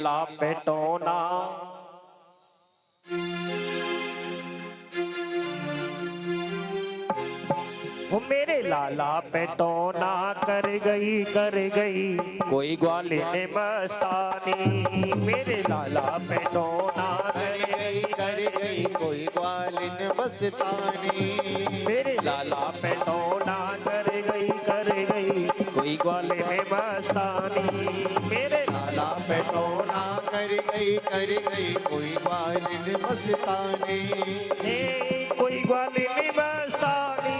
ला पेटोना वो मेरे लाला पेटोना कर गई कोई ग्वाले ने मस्तानी। मेरे लाला पेटोना कर गई कोई ग्वाले ने मस्तानी। मेरे लाला पेटोना कर गई कोई ग्वाले ने मस्तानी। मेरे लाला पेटोना कर गई कोई ग्वाले ने मस्तानी। कोई ग्वाले ने मस्तानी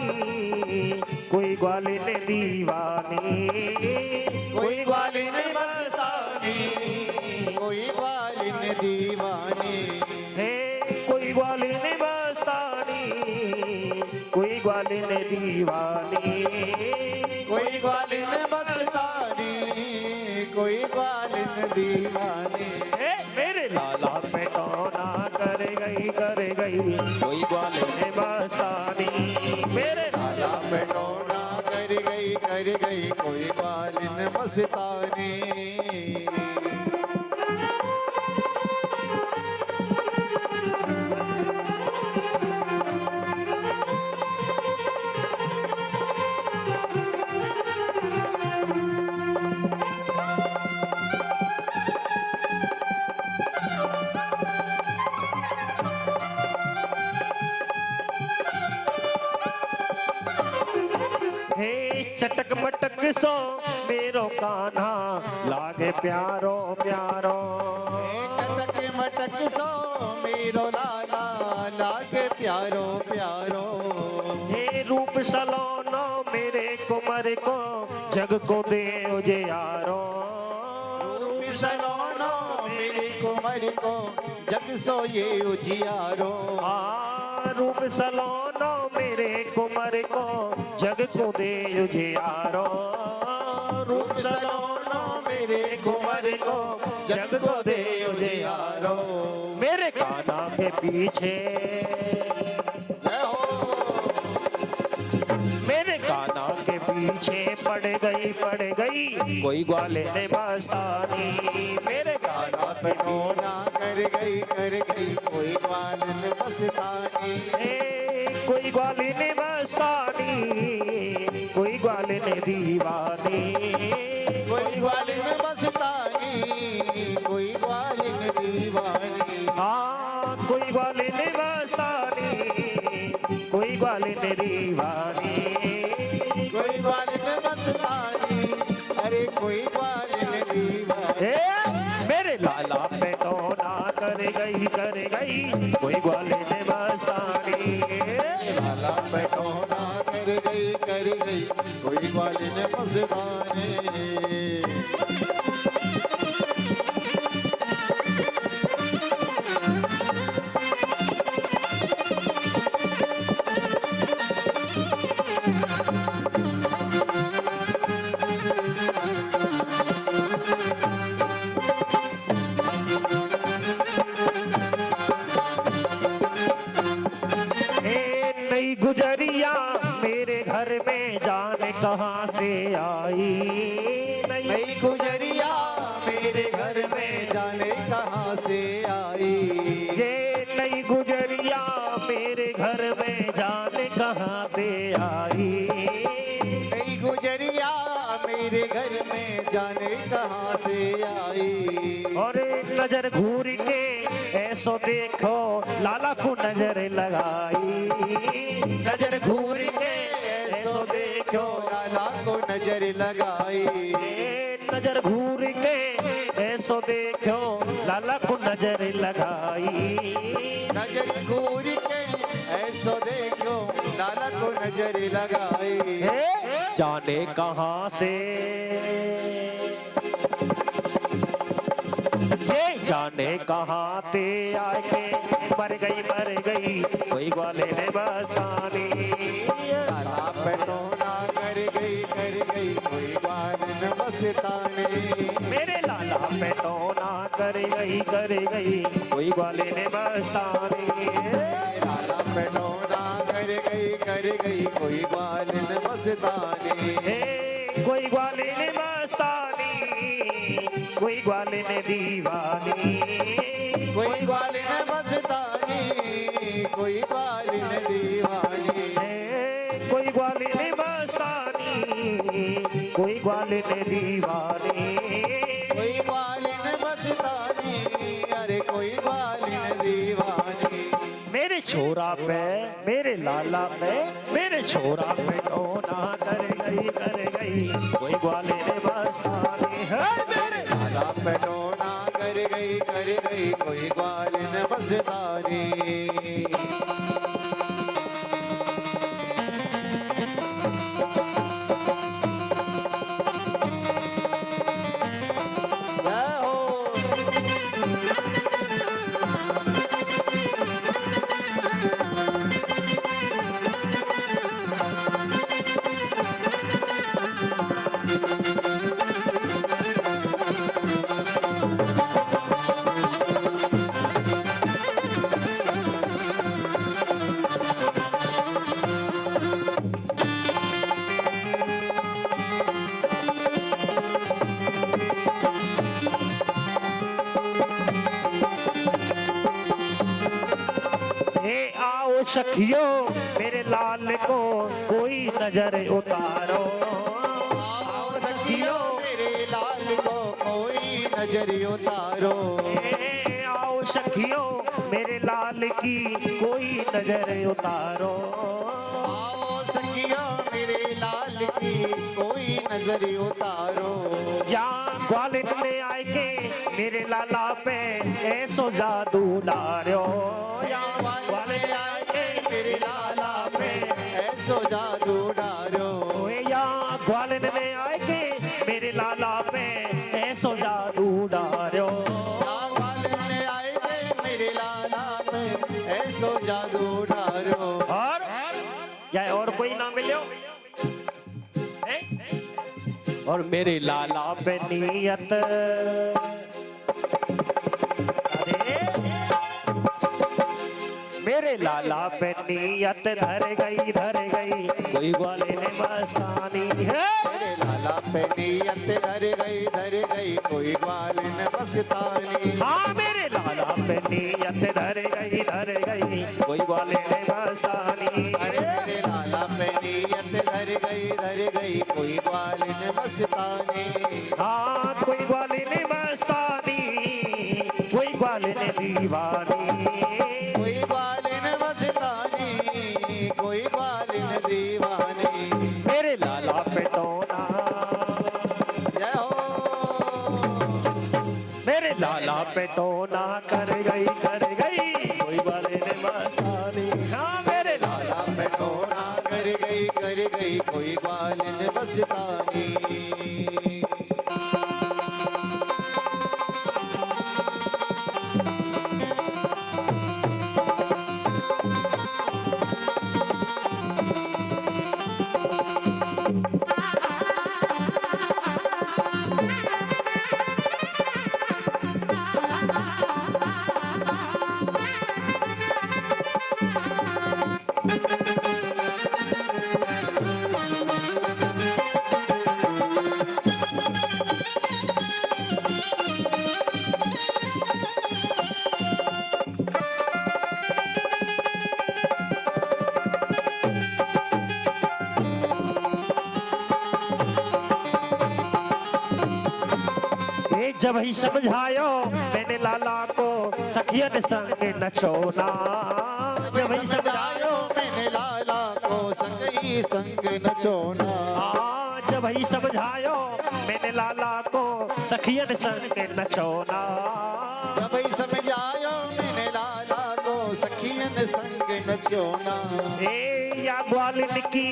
कोई ग्वाले ने दीवानी। कोई ग्वाले ने मस्तानी कोई ग्वाले ने दीवानी। कोई ग्वाले ने मस्तानी कोई ग्वाले ने दीवानी। कोई ग्वाले ने मस्तानी कोई ग्वाले ने दीवानी। मेरे लाला पेटोना कर गई कोई ग्वाले ने मस्तानी। मेरे लाला पेटोना कर गई कोई ग्वाले ने मस्तानी। चटक मटक सो मेरो कान्हा लागे प्यारो प्यारो। चटक मटक सो मेरो लाला लागे प्यारो प्यारो। रूप सलोनो मेरे कुमर को जग को दे उजे यारो। रूप सलोनो मेरे कुमर को जग सो ये उजियारो। रूप सलोनो मेरे कुमर को जग को दे उजियारो। रूप सलोनो मेरे कुमर को जग को दे उजियारो। मेरे कान्हा के पीछे मेरे कान्हा के पीछे पड़ गई कोई ग्वाले ने मस्तानी। मेरे कान्हा पे पेटोना कर गई कोई ग्वाले ने मस्तानी। कोई ग्वाले ने मस्तानी कोई ग्वाले ने दीवानी। कोई ग्वाले ने मस्तानी कोई ग्वाले ने दीवानी। हाँ कोई ग्वाले ने मस्तानी कोई ग्वाले ने दीवानी। कोई ग्वाले ने मस्तानी अरे कोई ग्वाले ने दीवानी। मेरे लाला पेटोना कर गई कोई ग्वाले ने मस्तानी। लाला पेटोना कर गई कोई ग्वाले ने मस्तानी। गुजरिया मेरे घर में जाने कहाँ से आई। नई गुजरिया मेरे घर में जाने कहाँ से आई। ये नई गुजरिया मेरे घर में जाने कहाँ से आई। नई गुजरिया मेरे घर में जाने कहाँ से आई। और नजर घूर के ऐसो देखो लाला को नजर लगाई। नजर घूर के ऐसो देखो लाला को नजर लगाई। नजर घूर के ऐसो देखो लाला को नजर लगाई। नजर घूर के ऐसो देखो लाला को नजर लगाई। जाने कहाँ से ये जाने कहाँ ते आके मर गई कोई ग्वाले ने मस्तानी। लाला पेटोना कर गई कोई ग्वाले ने मस्तानी। मेरे लाला पेटोना कर गई कोई ग्वाले ने मस्तानी। लाला पेटोना कर गई कोई ग्वाले ने मस्तानी। कोई ग्वाले ने मस्तानी कोई ग्वालिन दीवानी, कोई ग्वालिन मस्तानी, कोई ग्वालिन दीवानी, कोई ग्वालिन मस्तानी, कोई ग्वालिन दीवानी, कोई ग्वालिन मस्तानी, अरे कोई ग्वालिन दीवानी। मेरे छोरा पे, मेरे लाला पे, मेरे छोरा पे टोना कर गई कोई ग्वालिन मस्तानी है। मेरे लाला पे टोना कर गई कोई ग्वालिन मस्तानी। जय हो। आओ सखियो मेरे लाल को कोई नजर उतारो, आओ सखियो मेरे लाल को कोई नजर उतारो। आओ सखियो मेरे लाल की कोई नजर उतारो। आओ सखियो मेरे लाल की कोई नजर उतारो। या ग्वालिन में आए के मेरे लाला पे ऐसो जादू डालो, या ग्वालिन में आए के मेरे लाला पे ऐसो जादू डालो। या ग्वालिन में आए के मेरे लाला पे ऐसो जादू डालो। ग्वालिन में आए थे मेरे लाला पे ऐसो जादू डालो। और या और कोई ना मिलो हैं? और मेरे लाला पे नियत, अरे मेरे लाला पे नियत धर गई कोई ग्वालिन मस्तानी है। मेरे लाला पे नियत धर गई कोई ग्वालिन मस्तानी। हाँ मेरे लाला पे नियत धर गई कोई ग्वालिन मस्तानी। अरे मेरे लाला पे नियत धर गई कोई ग्वालिन मस्तानी। हाँ कोई ग्वालिन मस्तानी, कोई ग्वालिन दीवानी, कोई ग्वालिन मस्तानी, कोई ग्वालिन दीवानी। मेरे लाला पे टोना, जय हो। मेरे लाला पे टोना कर गई कोई ग्वालिन मस्तानी। हाँ मेरे लाला लाला पे टोना कर गई कोई ग्वालिन मस्तानी। जब ही समझायो मैंने लाला को सखियन संग नचोना। जब ही समझायो मैंने लाला को संगी संग नचोना। जब ही समझायो मैंने लाला को सखियन संग नचोना। जब ही समझायो मैंने लाला को सखियन संग नचोना। या ग्वालिन की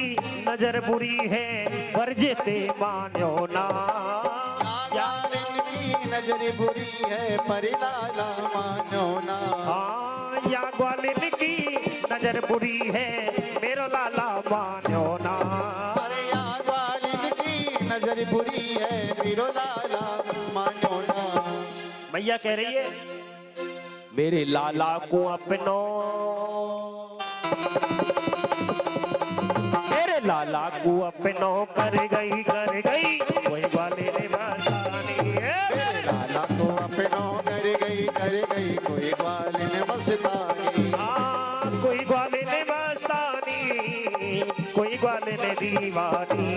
नजर बुरी है वर्जे ते मान्यो ना। ग्वालिन की नजर बुरी है पर लाला मानो ना। या ग्वालिन की नजर बुरी है मेरो लाला मान्यो ना। अरे या ग्वालिन की नजर बुरी है मेरो लाला मानो ना। मैया कह रही है मेरे लाला को अपनो, मेरे लाला को अपनो कर गई कोई ग्वालियर मस्तानी। मेरे लाला को अपनो कर गई कोई ग्वालियर मस्तानी। हाँ कोई ग्वालियर मस्तानी कोई ग्वालियर दीवानी।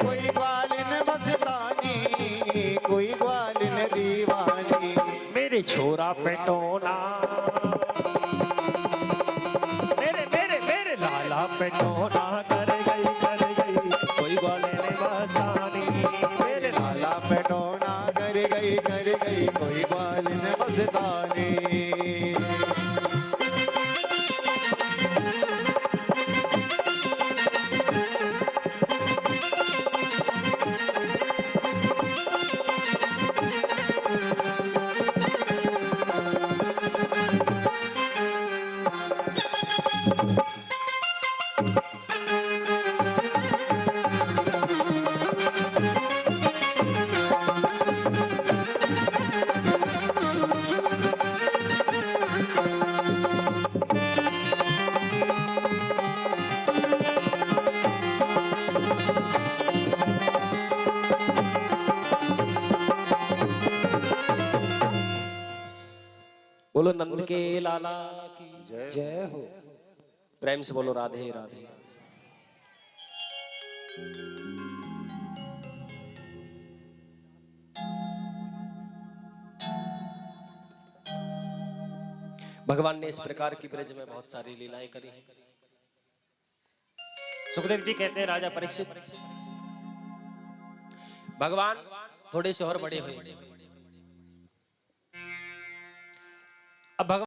कोई ग्वालियर मस्तानी कोई ग्वालियर दीवानी। मेरे छोरा पे टोना मेरे लाला पे टोना कर गई कोई ग्वालियर मस्तानी। मेरे लाला पे टोना कर गई कोई ग्वालियर मस्तानी। बोलो नंद के लाला की जय हो। प्रेम से बोलो राधे राधे। भगवान ने इस प्रकार की ब्रज में बहुत सारी लीलाएं करी हैं। सुखदेव जी कहते हैं राजा परीक्षित, भगवान थोड़े से और बड़े हुए। अब भगवान